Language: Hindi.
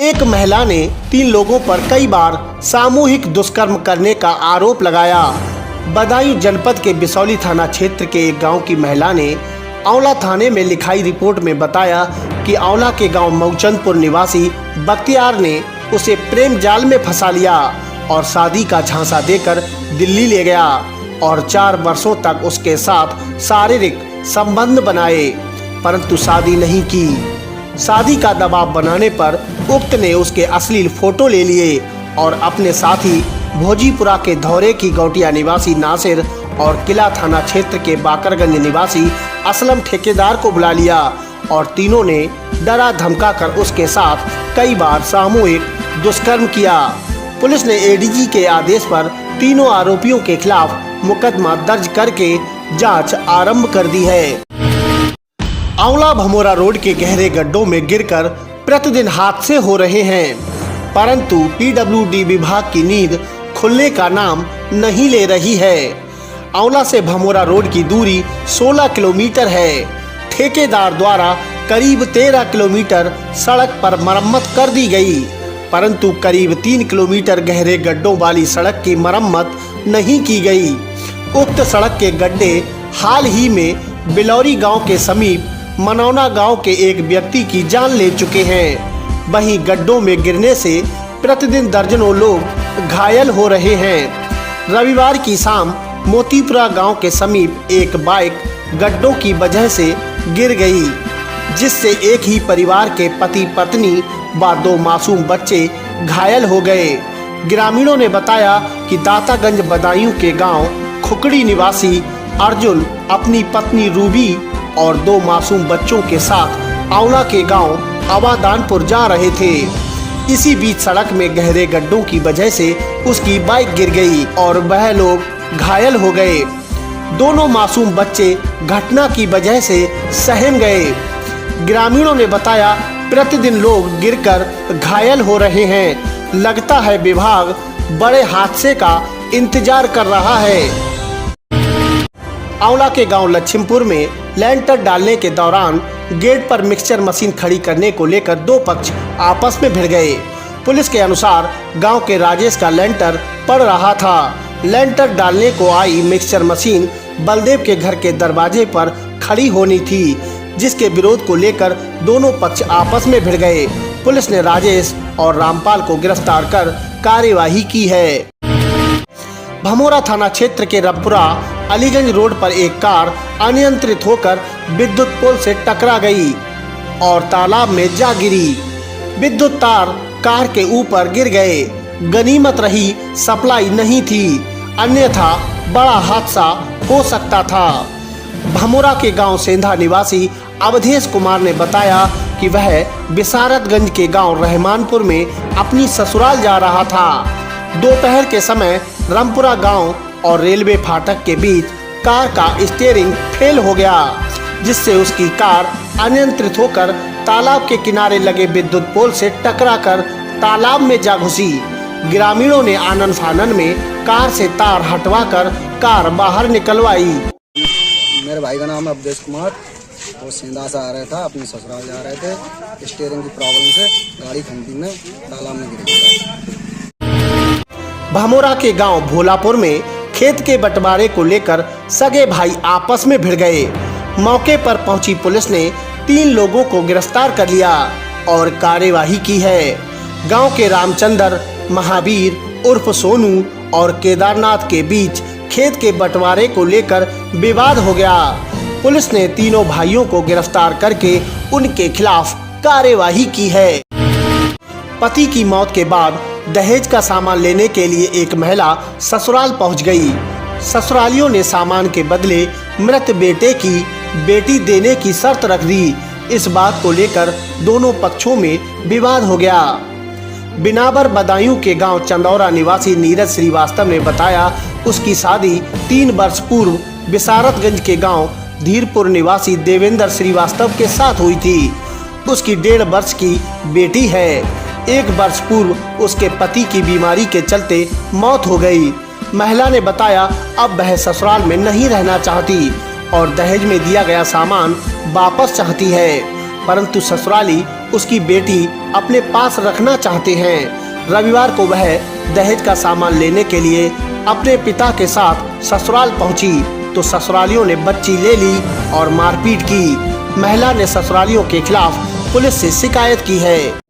एक महिला ने 3 लोगों पर कई बार सामूहिक दुष्कर्म करने का आरोप लगाया। बदायूं जनपद के बिसौली थाना क्षेत्र के एक गांव की महिला ने आंवला थाने में लिखाई रिपोर्ट में बताया कि आंवला के गांव मऊचंदपुर निवासी बख्तियार ने उसे प्रेम जाल में फंसा लिया और शादी का झांसा देकर दिल्ली ले गया और 4 वर्षों तक उसके साथ शारीरिक संबंध बनाए, परंतु शादी नहीं की। शादी का दबाव बनाने पर उक्त ने उसके अश्लील फोटो ले लिए और अपने साथी भोजीपुरा के धौरे की गौटिया निवासी नासिर और किला थाना क्षेत्र के बाकरगंज निवासी असलम ठेकेदार को बुला लिया और तीनों ने डरा धमका कर उसके साथ कई बार सामूहिक दुष्कर्म किया। पुलिस ने एडीजी के आदेश पर तीनों आरोपियों के खिलाफ मुकदमा दर्ज करके जांच आरंभ कर दी है। आंवला भमोरा रोड के गहरे गड्ढों में गिरकर प्रतिदिन हादसे हो रहे हैं, परंतु पीडब्ल्यूडी विभाग की नींद खुलने का नाम नहीं ले रही है। आंवला से भमोरा रोड की दूरी 16 किलोमीटर है। ठेकेदार द्वारा करीब 13 किलोमीटर सड़क पर मरम्मत कर दी गई, परंतु करीब 3 किलोमीटर गहरे गड्ढों वाली सड़क की मरम्मत नहीं की गई। उक्त सड़क के गड्ढे हाल ही में बिलौरी गांव के समीप मनौना गांव के एक व्यक्ति की जान ले चुके हैं। वहीं गड्ढों में गिरने से प्रतिदिन दर्जनों लोग घायल हो रहे हैं। रविवार की शाम मोतीपुरा गांव के समीप एक बाइक गड्ढों की वजह से गिर गई, जिससे एक ही परिवार के पति पत्नी व 2 मासूम बच्चे घायल हो गए। ग्रामीणों ने बताया कि दातागंज बदायूं के गांव खुकड़ी निवासी अर्जुन अपनी पत्नी रूबी और 2 मासूम बच्चों के साथ आंवला के गांव आवादानपुर जा रहे थे। इसी बीच सड़क में गहरे गड्ढों की वजह से उसकी बाइक गिर गई और वह लोग घायल हो गए। दोनों मासूम बच्चे घटना की वजह से सहम गए। ग्रामीणों ने बताया प्रतिदिन लोग गिरकर घायल हो रहे हैं। लगता है विभाग बड़े हादसे का इंतजार कर रहा है। आंवला के गांव लक्ष्मीपुर में लैंटर डालने के दौरान गेट पर मिक्सचर मशीन खड़ी करने को लेकर 2 पक्ष आपस में भिड़ गए। पुलिस के अनुसार गांव के राजेश का लैंटर पड़ रहा था। लैंटर डालने को आई मिक्सचर मशीन बलदेव के घर के दरवाजे पर खड़ी होनी थी, जिसके विरोध को लेकर दोनों पक्ष आपस में भिड़ गए। पुलिस ने राजेश और रामपाल को गिरफ्तार कर कार्यवाही की है। भमोरा थाना क्षेत्र के रबपुरा अलीगंज रोड पर एक कार अनियंत्रित होकर विद्युत पोल से टकरा गई और तालाब में जा गिरी। विद्युत तार कार के ऊपर गिर गए। गनीमत रही सप्लाई नहीं थी, अन्यथा बड़ा हादसा हो सकता था। भमोरा के गांव सेंधा निवासी अवधेश कुमार ने बताया कि वह बिसारतगंज के गांव रहमानपुर में अपनी ससुराल जा रहा था। दोपहर के समय रामपुरा गांव और रेलवे फाटक के बीच कार का स्टीयरिंग फेल हो गया, जिससे उसकी कार अनियंत्रित होकर तालाब के किनारे लगे विद्युत पोल से टकराकर तालाब में जा घुसी। ग्रामीणों ने आनन फानन में कार से तार हटवाकर कार बाहर निकलवाई। मेरे भाई का नाम है अवधेश कुमार। वो सेंधा से आ रहा था, अपनी ससुराल जा रहे थे। स्टीयरिंग की प्रॉब्लम से गाड़ी खंडी में तालाब में गिर गई। भमोरा के गांव भोलापुर में खेत के बंटवारे को लेकर सगे भाई आपस में भिड़ गए। मौके पर पहुंची पुलिस ने 3 लोगों को गिरफ्तार कर लिया और कार्यवाही की है। गांव के रामचंद्र, महावीर उर्फ सोनू और केदारनाथ के बीच खेत के बंटवारे को लेकर विवाद हो गया। पुलिस ने तीनों भाइयों को गिरफ्तार करके उनके खिलाफ कार्यवाही की है। पति की मौत के बाद दहेज का सामान लेने के लिए एक महिला ससुराल पहुंच गई। ससुरालियों ने सामान के बदले मृत बेटे की बेटी देने की शर्त रख दी। इस बात को लेकर दोनों पक्षों में विवाद हो गया। बिनाबर बदायूं के गांव चंदौरा निवासी नीरज श्रीवास्तव ने बताया उसकी शादी 3 वर्ष पूर्व बिसारतगंज के गांव धीरपुर निवासी देवेंद्र श्रीवास्तव के साथ हुई थी। उसकी 1.5 वर्ष की बेटी है। 1 वर्ष पूर्व उसके पति की बीमारी के चलते मौत हो गई। महिला ने बताया अब वह ससुराल में नहीं रहना चाहती और दहेज में दिया गया सामान वापस चाहती है, परंतु ससुराली उसकी बेटी अपने पास रखना चाहते हैं। रविवार को वह दहेज का सामान लेने के लिए अपने पिता के साथ ससुराल पहुंची तो ससुरालियों ने बच्ची ले ली और मारपीट की। महिला ने ससुरालियों के खिलाफ पुलिस से शिकायत की है।